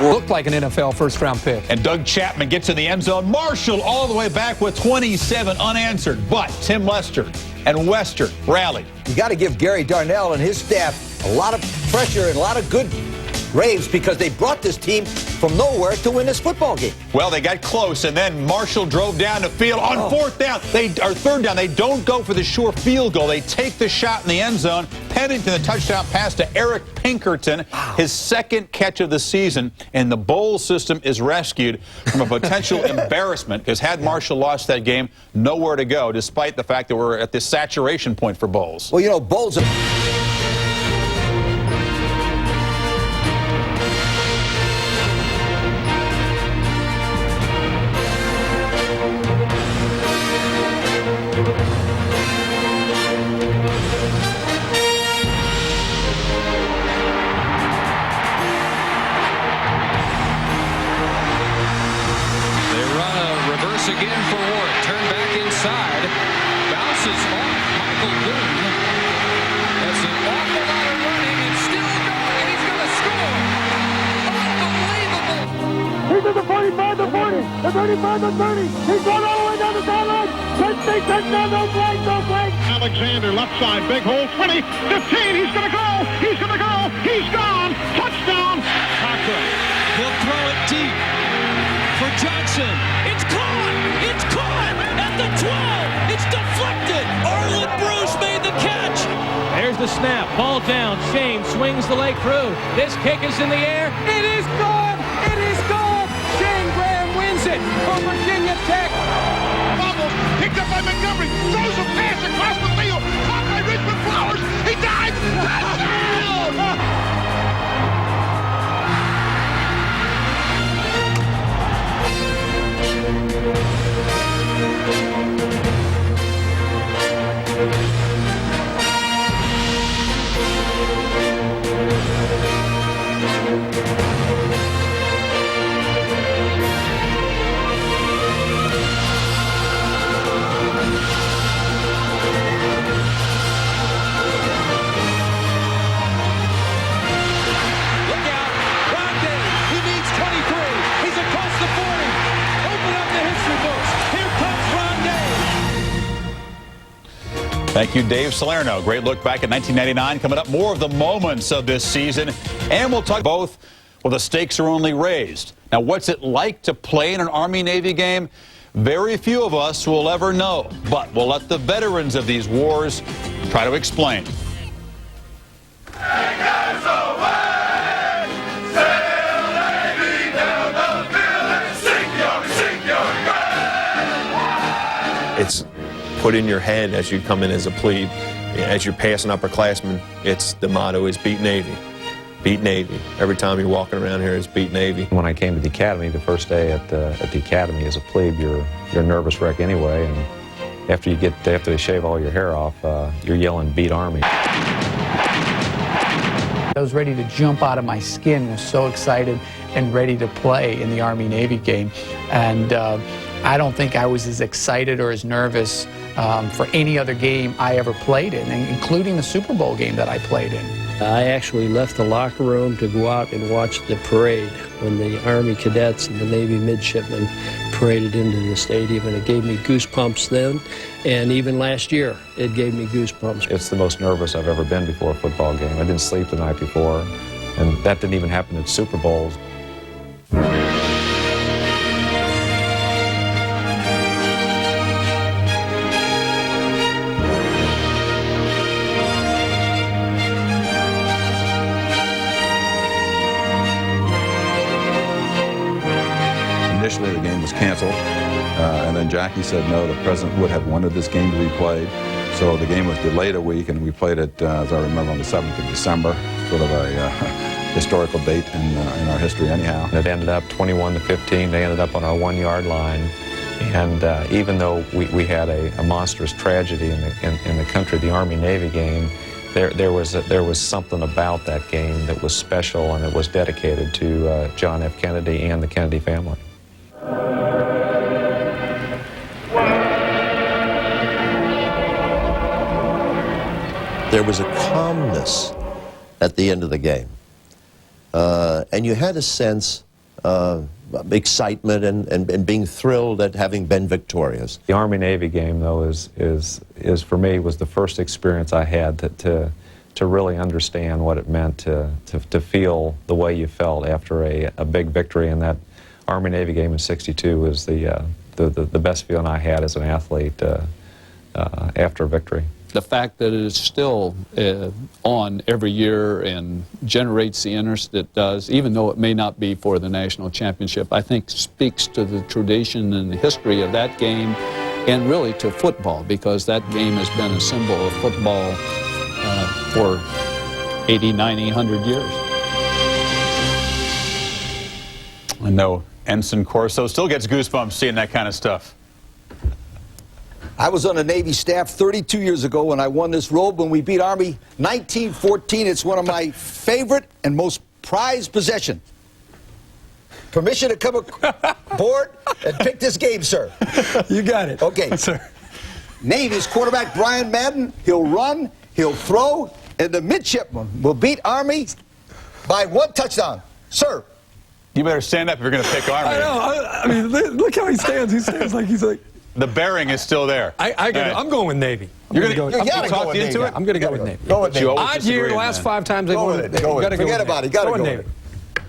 Looked like an NFL first-round pick. And Doug Chapman gets in the end zone. Marshall all the way back with 27 unanswered. But Tim Lester and Western rallied. You got to give Gary Darnell and his staff a lot of pressure and a lot of good raves because they brought this team from nowhere to win this football game. Well, they got close, and then Marshall drove down the field on third down. They don't go for the sure field goal. They take the shot in the end zone. Pennington, the touchdown pass to Eric Pinkerton, his second catch of the season, and the bowl system is rescued from a potential embarrassment because had Marshall lost that game, nowhere to go, despite the fact that we're at this saturation point for bowls. Well, you know, bowls are... again for Ward. Turn back inside. Bounces off Michael Boone. That's an awful lot of running and still going. He's going to score. Unbelievable. He's at the 45, the 40, the 35, the 30. He's going all the way down the sideline. Touchdown, no flag, no flag. Alexander, left side, big hole, 20, 15. He's going to go. He's going to go. He's gone. Touchdown. Cochran. He'll throw it deep for Johnson. It's caught. It's caught at the 12. It's deflected. Arlen Bruce made the catch. There's the snap. Ball down. Shane swings the leg through. This kick is in the air. It is good. It is good. Shane Graham wins it for Virginia Tech. Bubbles picked up by Montgomery. Throws a pass across the field. Caught by Richmond Flowers. He dives. Touchdown. Thank you, Dave Salerno. Great look back at 1999. Coming up, more of the moments of this season. And we'll talk both. Well, the stakes are only raised. Now, what's it like to play in an Army-Navy game? Very few of us will ever know. But we'll let the veterans of these wars try to explain. It's put in your head as you come in as a plebe, as you're passing upperclassmen. It's the motto is beat Navy. Beat Navy. Every time you're walking around here, it's beat Navy. When I came to the academy, the first day at the academy as a plebe, you're a nervous wreck anyway, and after they shave all your hair off, you're yelling beat Army. I was ready to jump out of my skin, was so excited and ready to play in the Army-Navy game. And I don't think I was as excited or as nervous for any other game I ever played in, including the Super Bowl game that I played in. I actually left the locker room to go out and watch the parade when the Army cadets and the Navy midshipmen paraded into the stadium, and it gave me goosebumps then, and even last year it gave me goosebumps. It's the most nervous I've ever been before a football game. I didn't sleep the night before, and that didn't even happen at Super Bowls. Initially, the game was canceled, and then Jackie said no, the president would have wanted this game to be played. So the game was delayed a week, and we played it, as I remember, on the 7th of December, sort of a historical date in our history anyhow. It ended up 21-15. They ended up on our 1-yard line. And even though we had a monstrous tragedy in the country, the Army-Navy game, there was something about that game that was special, and it was dedicated to John F. Kennedy and the Kennedy family. There was a calmness at the end of the game. And you had a sense excitement and being thrilled at having been victorious. The Army-Navy game, though, is for me was the first experience I had to really understand what it meant to feel the way you felt after a big victory. And that Army-Navy game in '62 was the best feeling I had as an athlete after a victory. The fact that it is still on every year and generates the interest it does, even though it may not be for the national championship, I think speaks to the tradition and the history of that game and really to football, because that game has been a symbol of football for 80, 90, 100 years. I know Ensign Corso still gets goosebumps seeing that kind of stuff. I was on the Navy staff 32 years ago when I won this robe when we beat Army 1914. It's one of my favorite and most prized possessions. Permission to come aboard and pick this game, sir. You got it. Okay. Yes, sir. Navy's quarterback Brian Madden. He'll run, he'll throw, and the midshipman will beat Army by 1 touchdown. Sir. You better stand up if you're going to pick Army. I know. I mean, look how he stands. He stands like he's like... The bearing is still there. I'm going with Navy. You're going to talk you into it? I'm going to go with Navy. Go with Navy. Odd year, the last 5 times they've won it. Forget about it. Go with Navy.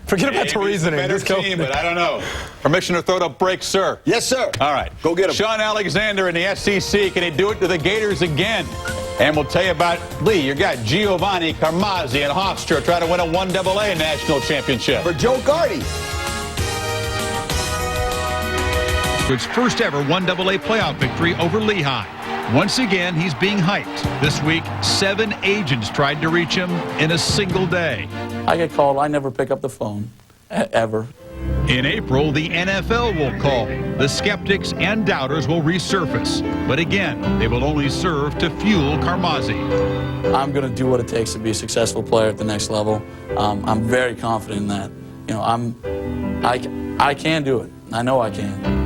Forget about the reasoning. Better team, but I don't know. Permission to throw to break, sir. Yes, sir. All right. Go get him. Sean Alexander in the SEC. Can he do it to the Gators again? And we'll tell you about Lee. You got Giovanni Carmazzi and Hofstra trying to win a 1AA national championship. For Joe Gardy. His first ever 1AA playoff victory over Lehigh. Once again, he's being hyped. This week, 7 agents tried to reach him in a single day. I get called. I never pick up the phone, ever. In April, the NFL will call. The skeptics and doubters will resurface. But again, they will only serve to fuel Carmazzi. I'm going to do what it takes to be a successful player at the next level. I'm very confident in that. You know, I can do it. I know I can.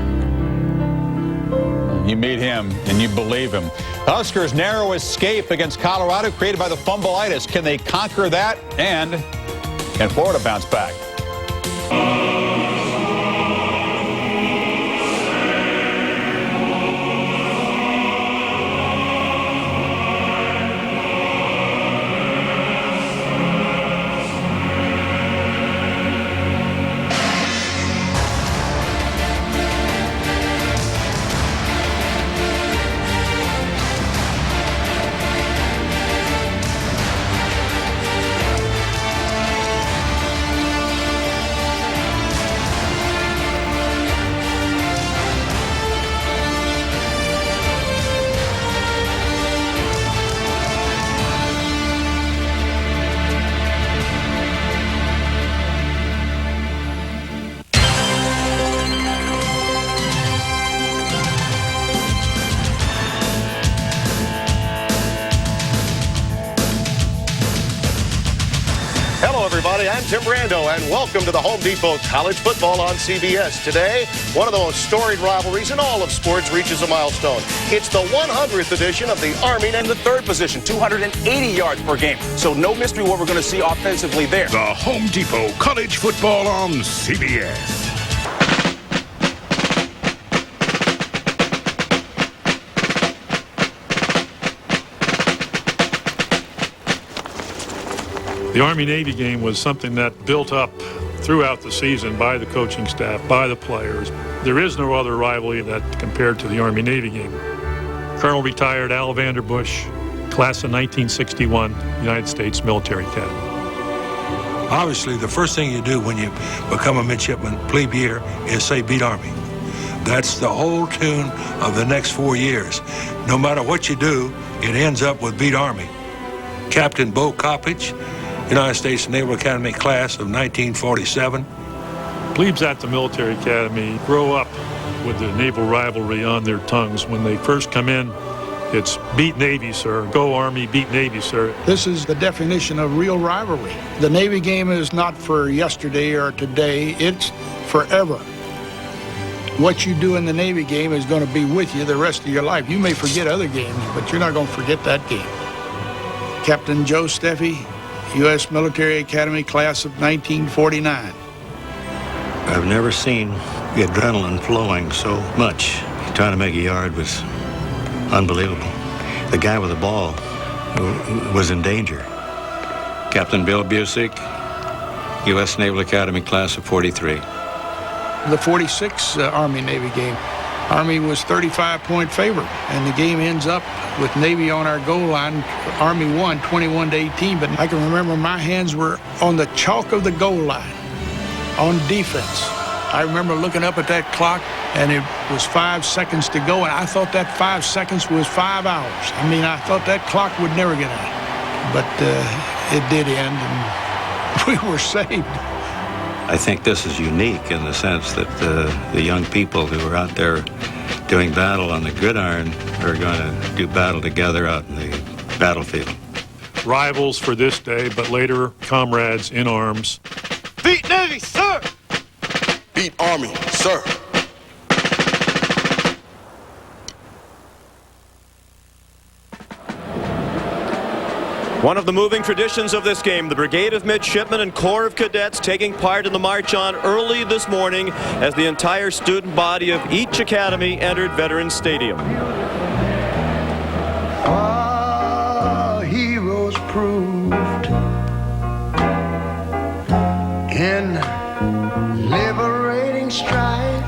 You meet him, and you believe him. Huskers' narrow escape against Colorado created by the fumbleitis. Can they conquer that? And can Florida bounce back? I'm Tim Brando, and welcome to the Home Depot College Football on CBS. Today, one of the most storied rivalries in all of sports reaches a milestone. It's the 100th edition of the Army in the 3rd position, 280 yards per game. So no mystery what we're going to see offensively there. The Home Depot College Football on CBS. The Army-Navy game was something that built up throughout the season by the coaching staff, by the players. There is no other rivalry that compared to the Army-Navy game. Colonel retired Al Vanderbush, class of 1961, United States Military Academy. Obviously, the first thing you do when you become a midshipman, plebe year, is say beat Army. That's the whole tune of the next 4 years. No matter what you do, it ends up with beat Army. Captain Bo Coppage, United States Naval Academy class of 1947. Plebes at the military academy grow up with the naval rivalry on their tongues. When they first come in, it's beat Navy, sir. Go Army, beat Navy, sir. This is the definition of real rivalry. The Navy game is not for yesterday or today. It's forever. What you do in the Navy game is going to be with you the rest of your life. You may forget other games, but you're not going to forget that game. Captain Joe Steffi, U.S. Military Academy class of 1949. I've never seen the adrenaline flowing so much. Trying to make a yard was unbelievable. The guy with the ball was in danger. Captain Bill Busick, U.S. Naval Academy class of 43. The 46 Army-Navy game. Army was 35-point favorite, and the game ends up with Navy on our goal line. Army won 21-18, but I can remember my hands were on the chalk of the goal line on defense. I remember looking up at that clock, and it was 5 seconds to go, and I thought that 5 seconds was 5 hours. I mean, I thought that clock would never get out. But it did end, and we were saved. I think this is unique in the sense that the young people who are out there doing battle on the gridiron are going to do battle together out in the battlefield. Rivals for this day, but later comrades in arms. Beat Navy, sir! Beat Army, sir! One of the moving traditions of this game, the Brigade of Midshipmen and Corps of Cadets taking part in the march on early this morning as the entire student body of each academy entered Veterans Stadium. Our heroes proved in liberating strife.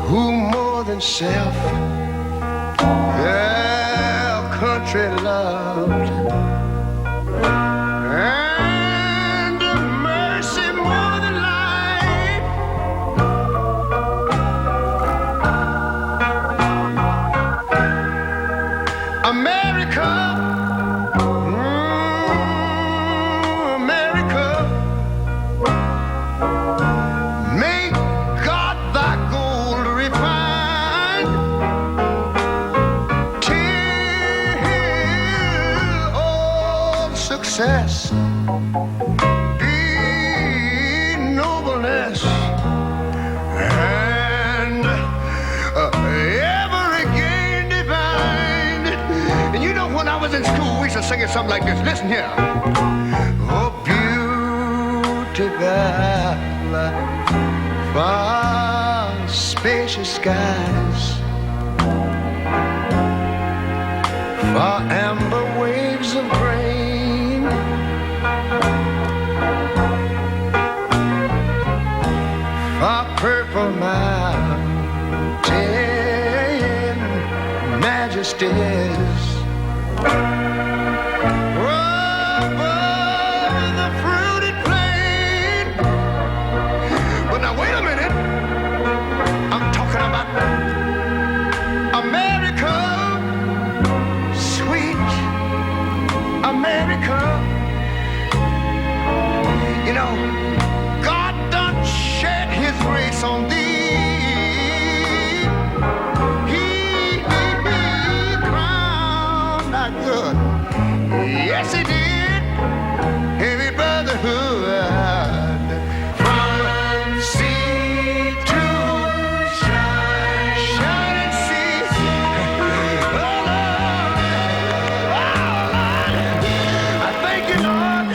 Who more than self their country loved, and mercy more than life. America, America, make God thy gold refine, till all success be nobleness, and every gain divine. And you know, when I was in school, we used to sing it something like this. Listen here. Oh, beautiful, far spacious skies, far amber waves of grain, far purple mountain majesties. Over the fruited plain. But now wait a minute. I'm talking about America, sweet America. You know, God done shed his grace on thee. He crowned thy good. Yes, he did. Heavy brotherhood. From sea to shining sea. Oh, Lord. Oh, Lord. I thank you, Lord.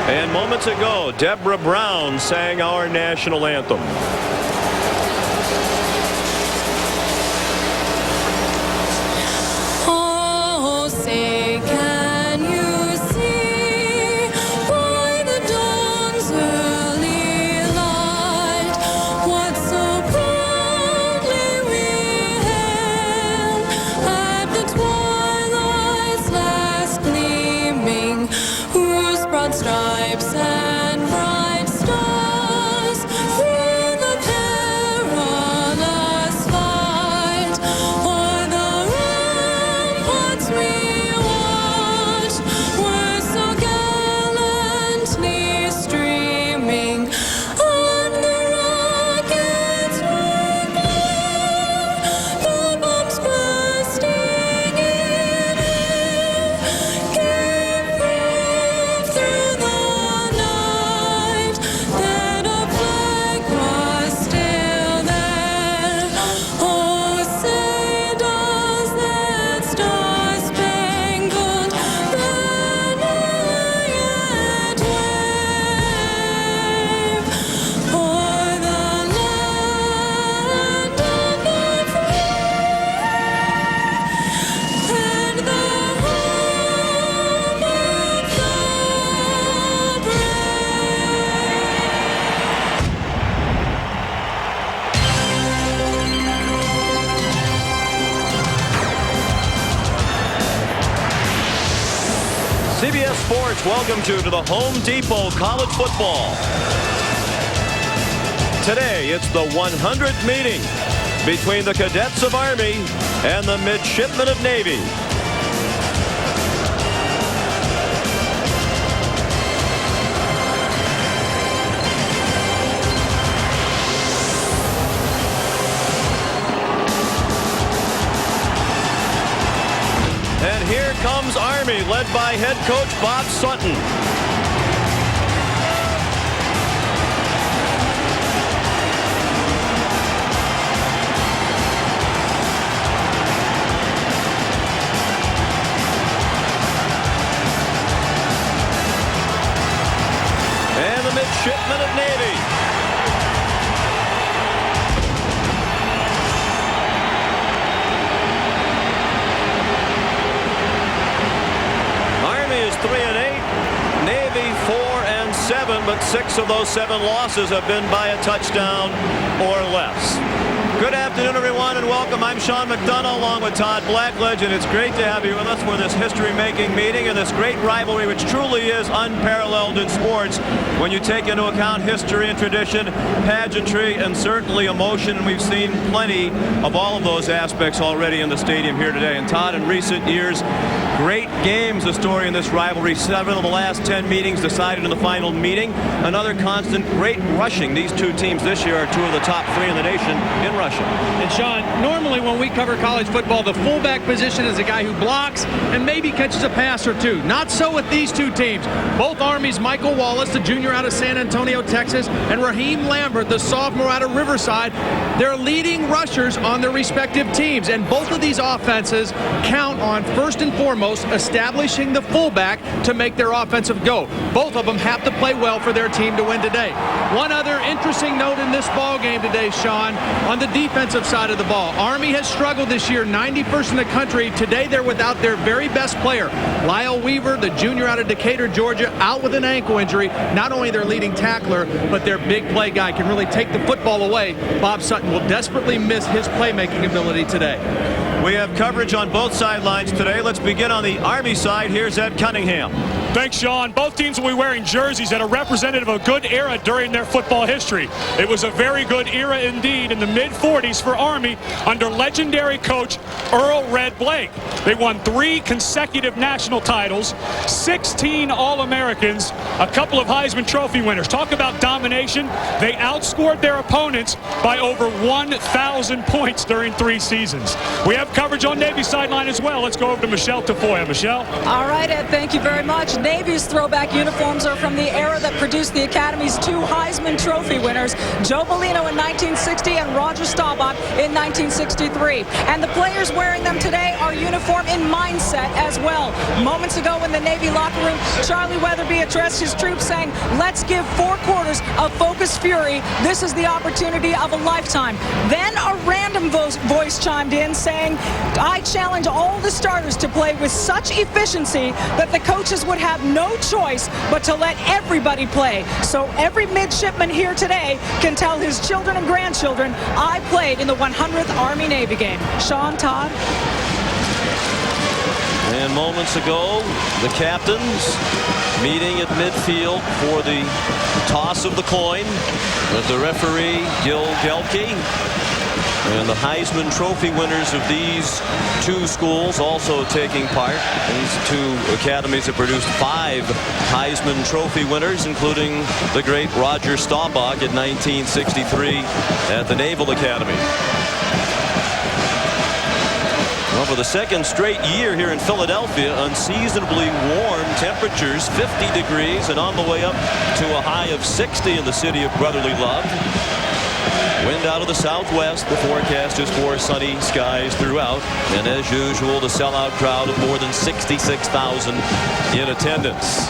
And moments ago, Deborah Brown sang our national anthem. Oh, say, can you see by the dawn's early light what so proudly we hailed at the twilight's last gleaming, whose broad stripes and bright stars through the perilous fight o'er the ramparts we watched were so CBS Sports welcomes you to the Home Depot College Football. Today, it's the 100th meeting between the cadets of Army and the midshipmen of Navy. And here comes Army, led by head coach Bob Sutton. And the midshipmen of Navy. Army is 3-8, Navy 4-7, but 6 of those 7 losses have been by a touchdown or less. Good afternoon, everyone, and welcome. I'm Sean McDonough along with Todd Blackledge, and it's great to have you with us for this history-making meeting and this great rivalry, which truly is unparalleled in sports when you take into account history and tradition, pageantry, and certainly emotion. And we've seen plenty of all of those aspects already in the stadium here today. And Todd, in recent years, great games, the story in this rivalry. 7 of the last 10 meetings decided in the final meeting. Another constant, great rushing. These two teams this year are 2 of the top 3 in the nation in rushing. And Sean, normally when we cover college football, the fullback position is a guy who blocks and maybe catches a pass or 2. Not so with these two teams. Both Armies, Michael Wallace, the junior out of San Antonio, Texas, and Raheem Lambert, the sophomore out of Riverside, they're leading rushers on their respective teams. And both of these offenses count on, first and foremost, establishing the fullback to make their offensive go. Both of them have to play well for their team to win today. One other interesting note in this ball game today, Sean, on the defensive side of the ball. Army has struggled this year, 91st in the country. Today they're without their very best player. Lyle Weaver, the junior out of Decatur, Georgia, out with an ankle injury. Not only their leading tackler, but their big play guy can really take the football away. Bob Sutton will desperately miss his playmaking ability today. We have coverage on both sidelines today. Let's begin on the Army side. Here's Ed Cunningham. Thanks, Sean. Both teams will be wearing jerseys that are representative of a good era during their football history. It was a very good era indeed in the mid-40s for Army under legendary coach Earl Red Blake. They won 3 consecutive national titles, 16 All-Americans, a couple of Heisman Trophy winners. Talk about domination. They outscored their opponents by over 1,000 points during 3 seasons. We have coverage on Navy sideline as well. Let's go over to Michelle Tafoya. Michelle? All right, Ed, thank you very much. Navy's throwback uniforms are from the era that produced the Academy's 2 Heisman Trophy winners, Joe Bellino in 1960 and Roger Staubach in 1963. And the players wearing them today are uniform in mindset as well. Moments ago in the Navy locker room, Charlie Weatherby addressed his troops saying, let's give 4 quarters of focused fury. This is the opportunity of a lifetime. Then a random voice chimed in saying, I challenge all the starters to play with such efficiency that the coaches would have no choice but to let everybody play. So every midshipman here today can tell his children and grandchildren, I played in the 100th Army-Navy game. Sean, Todd? And moments ago, the captains meeting at midfield for the toss of the coin with the referee, Gil Gelke. And the Heisman Trophy winners of these 2 schools also taking part. These 2 academies have produced 5 Heisman Trophy winners, including the great Roger Staubach in 1963 at the Naval Academy. Well, for the 2nd straight year here in Philadelphia, unseasonably warm temperatures, 50 degrees, and on the way up to a high of 60 in the city of brotherly love. Wind out of the southwest. The forecast is for sunny skies throughout. And as usual, the sellout crowd of more than 66,000 in attendance.